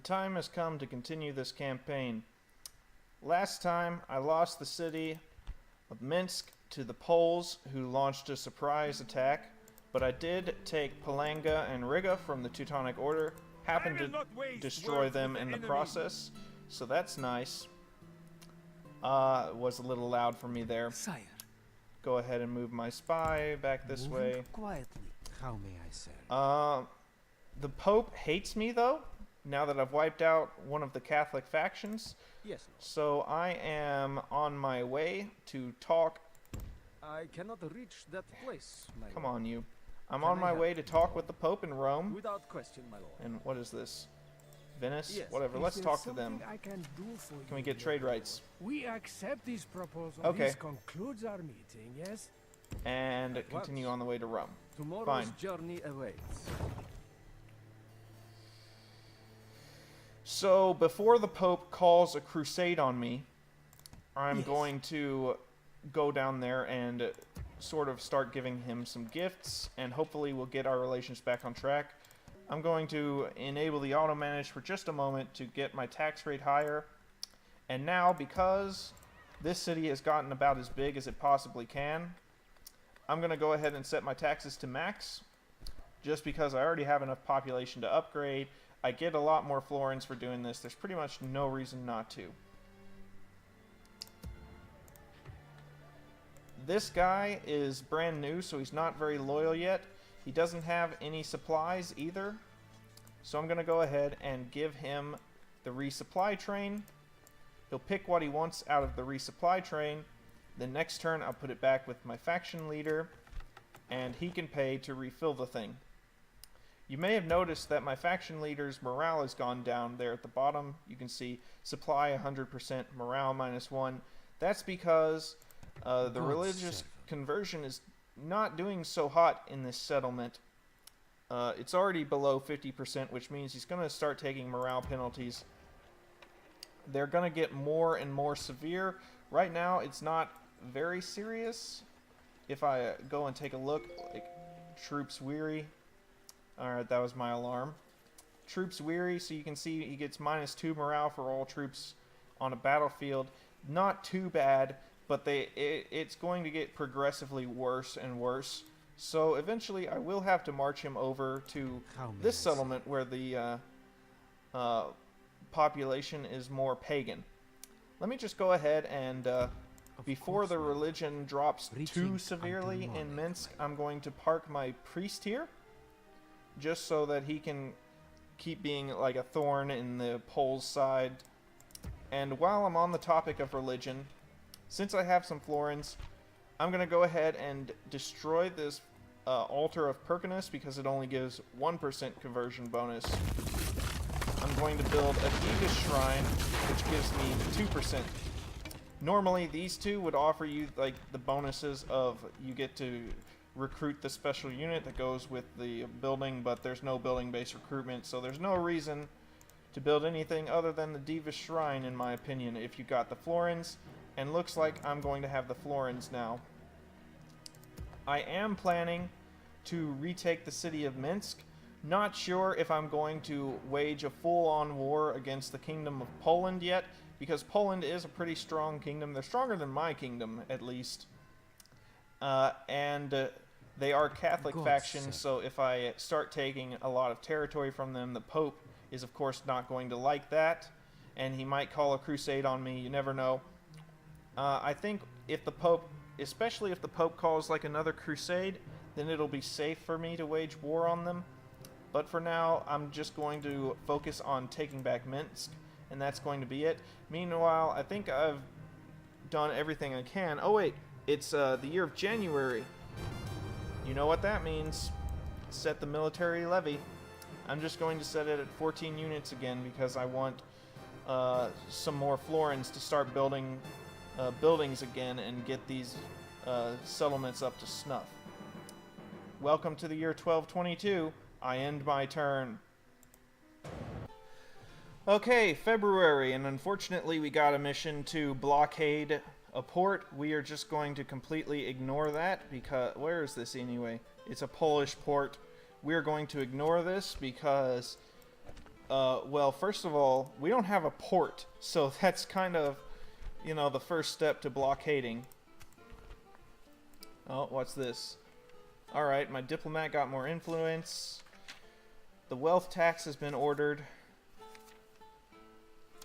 time has come to continue this campaign. Last time, I lost the city of Minsk to the Poles, who launched a surprise attack, but I did take Palanga and Riga from the Teutonic Order, happened to destroy them in the process, so that's nice. It was a little loud for me there. Sire. Go ahead and move my spy back this way. Quietly. How may I serve? The Pope hates me, though, now that I've wiped out one of the Catholic factions. Yes, Lord. So I am on my way to talk. I cannot reach that place, my Come lord. on, you. I'm Can on I my help way you? to talk with the Pope in Rome. Without question, my lord. And what is this? Venice? Yes. Whatever. Is Let's there talk to them. something I can do for Can we you, get trade Lord? rights? We accept this proposal. Okay. This concludes our meeting, yes? And At continue once. on the way to Rome. Tomorrow's Fine. journey awaits. So, before the Pope calls a crusade on me, I'm Yes. going to go down there and sort of start giving him some gifts, and hopefully we'll get our relations back on track. I'm going to enable the auto-manage for just a moment to get my tax rate higher. And now, because this city has gotten about as big as it possibly can, I'm going to go ahead and set my taxes to max, just because I already have enough population to upgrade. I get a lot more florins for doing this. There's pretty much no reason not to. This guy is brand new, so he's not very loyal yet. He doesn't have any supplies either. So I'm going to go ahead and give him the resupply train. He'll pick what he wants out of the resupply train. The next turn I'll put it back with my faction leader, and he can pay to refill the thing. You may have noticed that my faction leader's morale has gone down there at the bottom. You can see supply 100%, morale -1. That's because the God religious servant. conversion is not doing so hot in this settlement. It's already below 50%, which means he's going to start taking morale penalties. They're going to get more and more severe. Right now, it's not very serious. If I go and take a look, like, troops weary. Alright, that was my alarm. Troops weary, so you can see he gets -2 morale for all troops on a battlefield. Not too bad, but it's going to get progressively worse and worse. So eventually I will have to march him over to How may this I serve? settlement where the population is more pagan. Let me just go ahead and before course, the my lord. religion drops Reaching too unto severely in morning, Minsk, my I'm going to park my priest here, just so that he can keep being like a thorn in the Poles' side. And while I'm on the topic of religion, since I have some florins, I'm going to go ahead and destroy this altar of Perkinus because it only gives 1% conversion bonus. I'm going to build a Diva Shrine, which gives me 2%. Normally, these two would offer you like the bonuses of you get to recruit the special unit that goes with the building, but there's no building-based recruitment, so there's no reason to build anything other than the Diva Shrine, in my opinion, if you got the florins, and looks like I'm going to have the florins now. I am planning to retake the city of Minsk. Not sure if I'm going to wage a full-on war against the Kingdom of Poland yet, because Poland is a pretty strong kingdom. They're stronger than my kingdom, at least. And they are Catholic God factions, save. so if I start taking a lot of territory from them, the Pope is of course not going to like that, and he might call a crusade on me. You never know. I think if the Pope, especially if the Pope calls like another crusade, then it'll be safe for me to wage war on them. But for now, I'm just going to focus on taking back Minsk, and that's going to be it. Meanwhile, I think I've done everything I can. Oh wait, it's the year of January. You know what that means. Set the military levy. I'm just going to set it at 14 units again because I want some more florins to start building buildings again and get these settlements up to snuff. Welcome to the year 1222. I end my turn. Okay, February, and unfortunately we got a mission to blockade a port. We are just going to completely ignore that because... Where is this anyway? It's a Polish port. We're going to ignore this because Well, first of all, we don't have a port, so that's kind of, you know, the first step to blockading. Oh, what's this? Alright, my diplomat got more influence. The wealth tax has been ordered.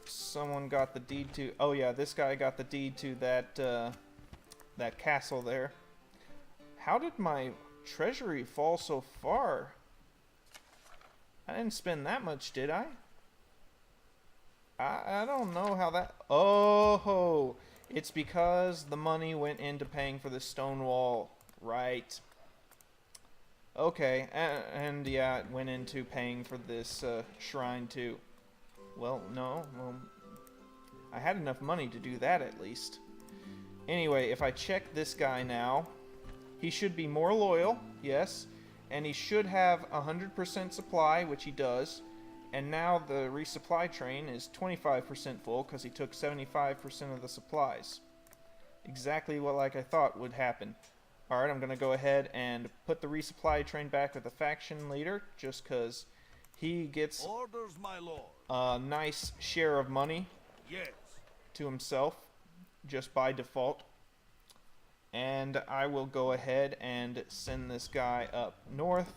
Someone got the deed to... Oh yeah, this guy got the deed to that, that castle there. How did my treasury fall so far? I didn't spend that much, did I? I don't know how that... Oh, it's because the money went into paying for the stone wall. Right. Okay, and yeah, it went into paying for this shrine too. Well, no. Well, I had enough money to do that at least. Anyway, if I check this guy now, he should be more loyal, yes. And he should have 100% supply, which he does. And now the resupply train is 25% full because he took 75% of the supplies. Exactly what like I thought would happen. Alright, I'm going to go ahead and put the resupply train back with the faction leader just because he gets Orders, my lord. a nice share of money Yes. to himself just by default. And I will go ahead and send this guy up north,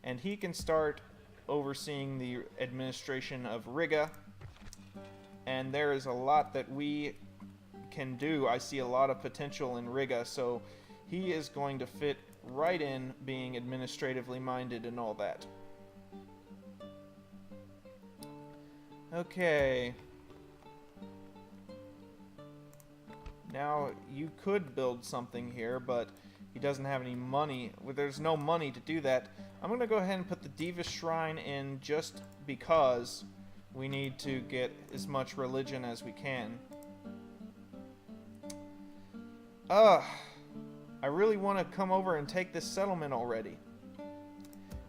and he can start overseeing the administration of Riga. And there is a lot that we can do. I see a lot of potential in Riga, so he is going to fit right in being administratively minded and all that. Okay. Now, you could build something here, but he doesn't have any money. Well, there's no money to do that. I'm going to go ahead and put the Diva Shrine in just because we need to get as much religion as we can. I really want to come over and take this settlement already.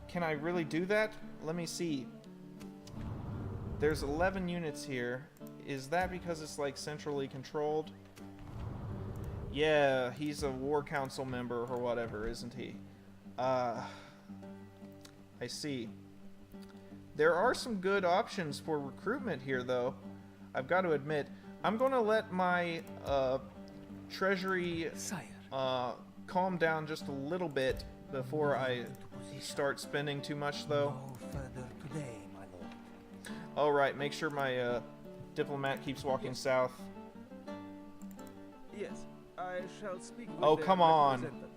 Can I really do that? Let me see. There's 11 units here. Is that because it's like centrally controlled? Yeah, he's a war council member or whatever, isn't he? I see. There are some good options for recruitment here, though. I've got to admit. I'm going to let my treasury calm down just a little bit before I start spending too much, though. No further today, my lord. Alright, make sure my diplomat keeps walking south. Yes, I shall speak with Oh, the come on. representative.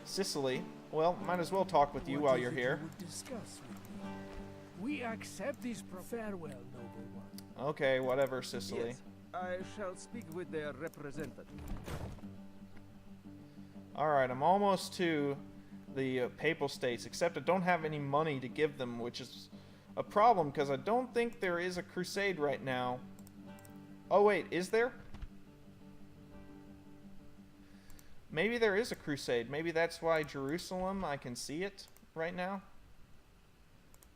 Sicily. Well, might as well talk with you while you're here. Would discuss with me. We accept this farewell, noble one. Okay, whatever, Sicily. Yes, I shall speak with their representative. Alright, I'm almost to the Papal States, except I don't have any money to give them, which is a problem, because I don't think there is a crusade right now. Oh wait, is there? Maybe there is a crusade. Maybe that's why Jerusalem, I can see it right now.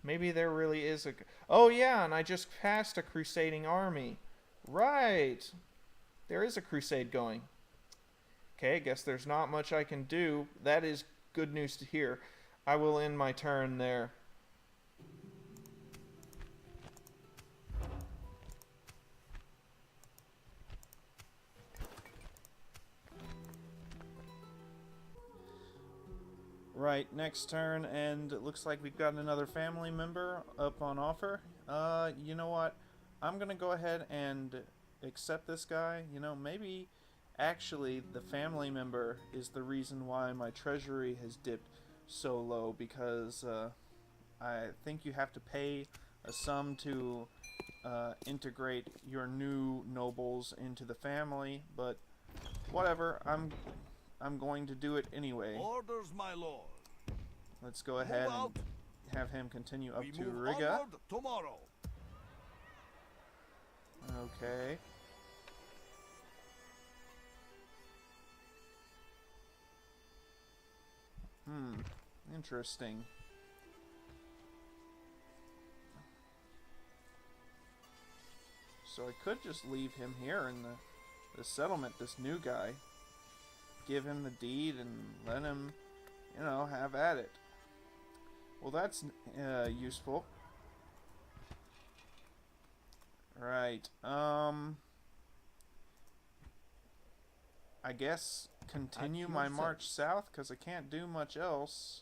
Maybe there really is a... Oh yeah, and I just passed a crusading army. Right. There is a crusade going. Okay, I guess there's not much I can do. That is good news to hear. I will end my turn there. Right, next turn, and it looks like we've got another family member up on offer. You know what? I'm gonna go ahead and accept this guy. You know, maybe actually the family member is the reason why my treasury has dipped so low, because I think you have to pay a sum to integrate your new nobles into the family, but whatever, I'm going to do it anyway. Orders, my lord. Let's go ahead Move out. and have him continue up We to move Riga. onward tomorrow. Okay. Interesting. So I could just leave him here in the settlement, this new guy. Give him the deed and let him, you know, have at it. Well, that's useful. Right. I guess continue At my your march service. south, because I can't do much else.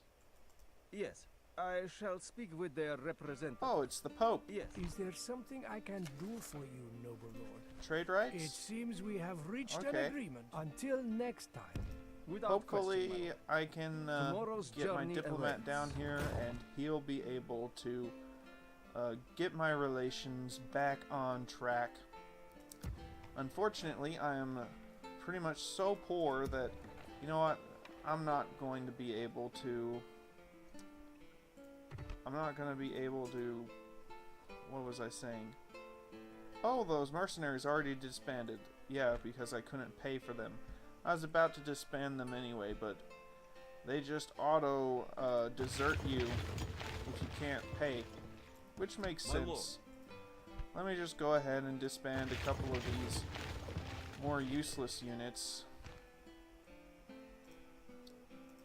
Yes, I shall speak with their representative. Oh, it's the Pope. Yes. Is there something I can do for you, noble lord? Trade It rights? seems we have reached an Okay. agreement. Until next time. Without question, my Hopefully lord. I can Tomorrow's get my journey diplomat awaits. down here and he'll be able to get my relations back on track. Unfortunately, I am pretty much so poor that, you know what, I'm not going to be able to... What was I saying? Oh, those mercenaries already disbanded. Yeah, because I couldn't pay for them. I was about to disband them anyway, but they just auto desert you if you can't pay, which makes My sense. Let me just go ahead and disband a couple of these more useless units.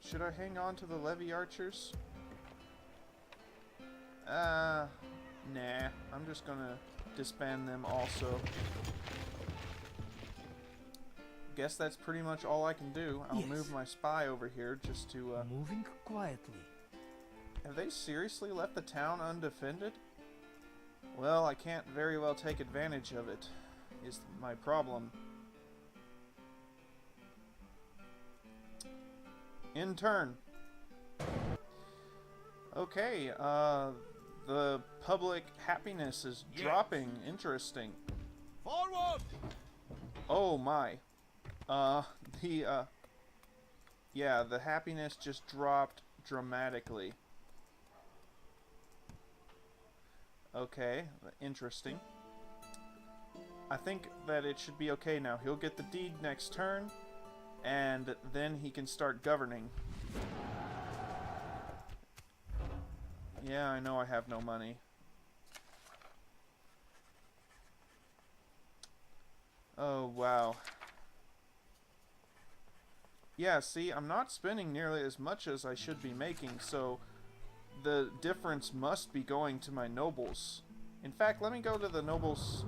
Should I hang on to the levy archers? Nah. I'm just gonna disband them also. Guess that's pretty much all I can do. I'll Yes. move my spy over here just to, Moving quietly. Have they seriously left the town undefended? Well, I can't very well take advantage of it, is my problem. In turn. Okay, the public happiness is Yes. dropping. Interesting. Forward! Oh my. Yeah, the happiness just dropped dramatically. Okay, interesting. I think that it should be okay now. He'll get the deed next turn, and then he can start governing. Yeah, I know I have no money. Oh, wow. Yeah, see, I'm not spending nearly as much as I should be making, so the difference must be going to my nobles. In fact, let me go to the nobles.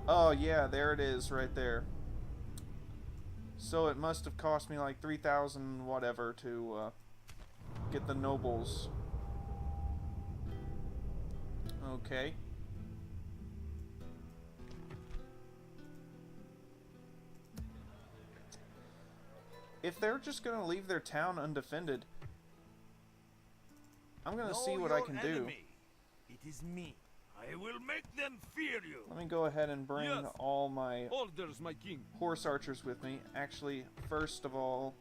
Oh, yeah, there it is, right there. So it must have cost me like 3,000 whatever to get the nobles. Okay. If they're just gonna leave their town undefended, I'm gonna see what I can do. It is me. I will make them fear you. Let me go ahead and bring Yes. all my Orders, my king. horse archers with me. Actually, first of all,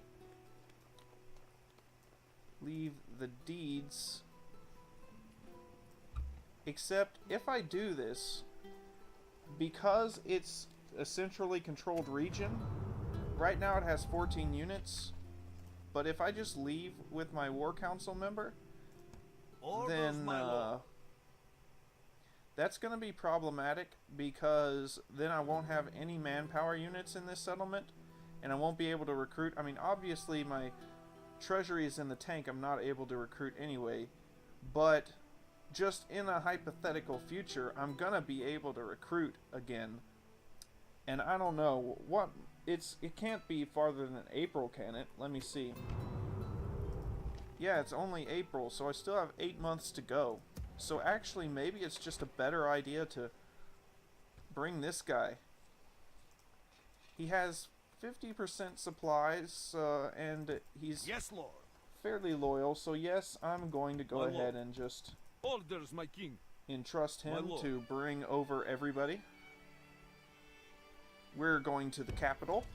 leave the deeds. Except, if I do this, because it's a centrally controlled region, right now it has 14 units, but if I just leave with my war council member, Orders, then my lord. that's going to be problematic, because then I won't have any manpower units in this settlement, and I won't be able to recruit. I mean, obviously my treasury is in the tank. I'm not able to recruit anyway, but just in a hypothetical future, I'm going to be able to recruit again. And I don't know what it can't be farther than April, can it? Let me see. Yeah, it's only April, so I still have 8 months to go. So actually, maybe it's just a better idea to bring this guy. He has 50% supplies, and he's Yes, lord. fairly loyal, so yes, I'm going to go My ahead lord. and just Orders, my king. entrust My him lord. to bring over everybody. We're going to the capital,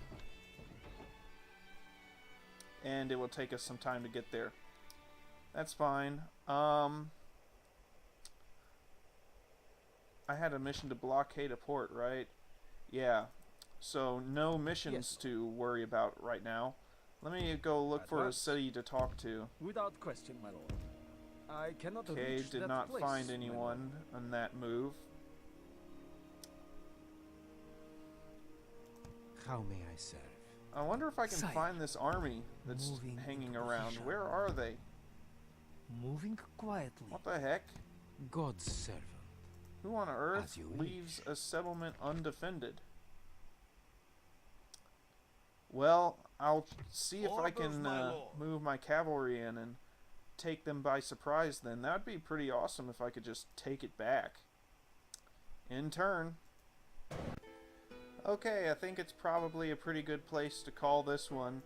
and it will take us some time to get there. That's fine. I had a mission to blockade a port, right? Yeah. So no missions Yes. to worry about right now. Let me go look At for a once. city to talk to. Without question, my lord. I cannot Okay, reach did that not place, find my anyone on that move. How may I serve? I wonder if I can Sire, find this army that's moving hanging into around. position. Where are they? Moving quietly. What the heck? God's servant. Who on earth As you leaves a settlement undefended? Well, I'll see if I Orders, can my lord. move my cavalry in and take them by surprise then. That would be pretty awesome if I could just take it back. In turn. Okay, I think it's probably a pretty good place to call this one.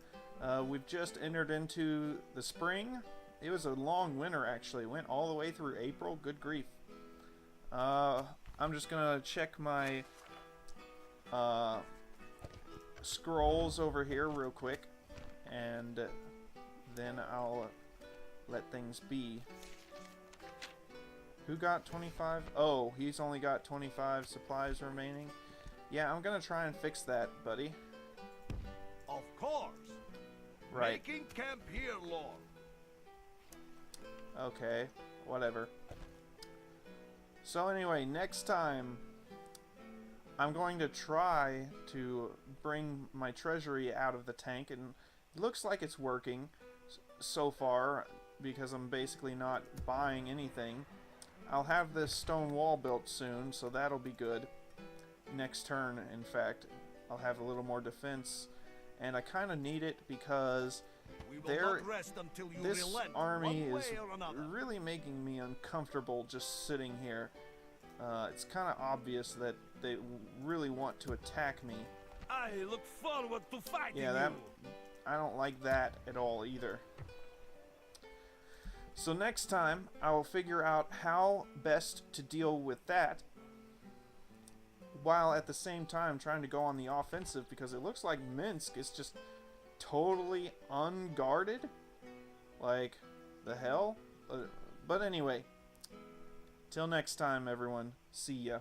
We've just entered into the spring. It was a long winter, actually. It went all the way through April. Good grief. I'm just gonna check my scrolls over here real quick, and then I'll let things be. Who got 25? Oh, he's only got 25 supplies remaining. Yeah, I'm gonna try and fix that, buddy. Of course. Right. Making camp here, lord. Okay, whatever. So anyway, next time I'm going to try to bring my treasury out of the tank, and it looks like it's working so far because I'm basically not buying anything. I'll have this stone wall built soon, so that'll be good. Next turn, in fact, I'll have a little more defense, and I kind of need it because We will there, not rest until you this relent army one is way or another. really making me uncomfortable just sitting here. It's kind of obvious that they really want to attack me. I look forward to fighting Yeah, that you. I don't like that at all either. So next time, I will figure out how best to deal with that, while at the same time trying to go on the offensive, because it looks like Minsk is just totally unguarded. Like, the hell? But anyway, till next time, everyone. See ya.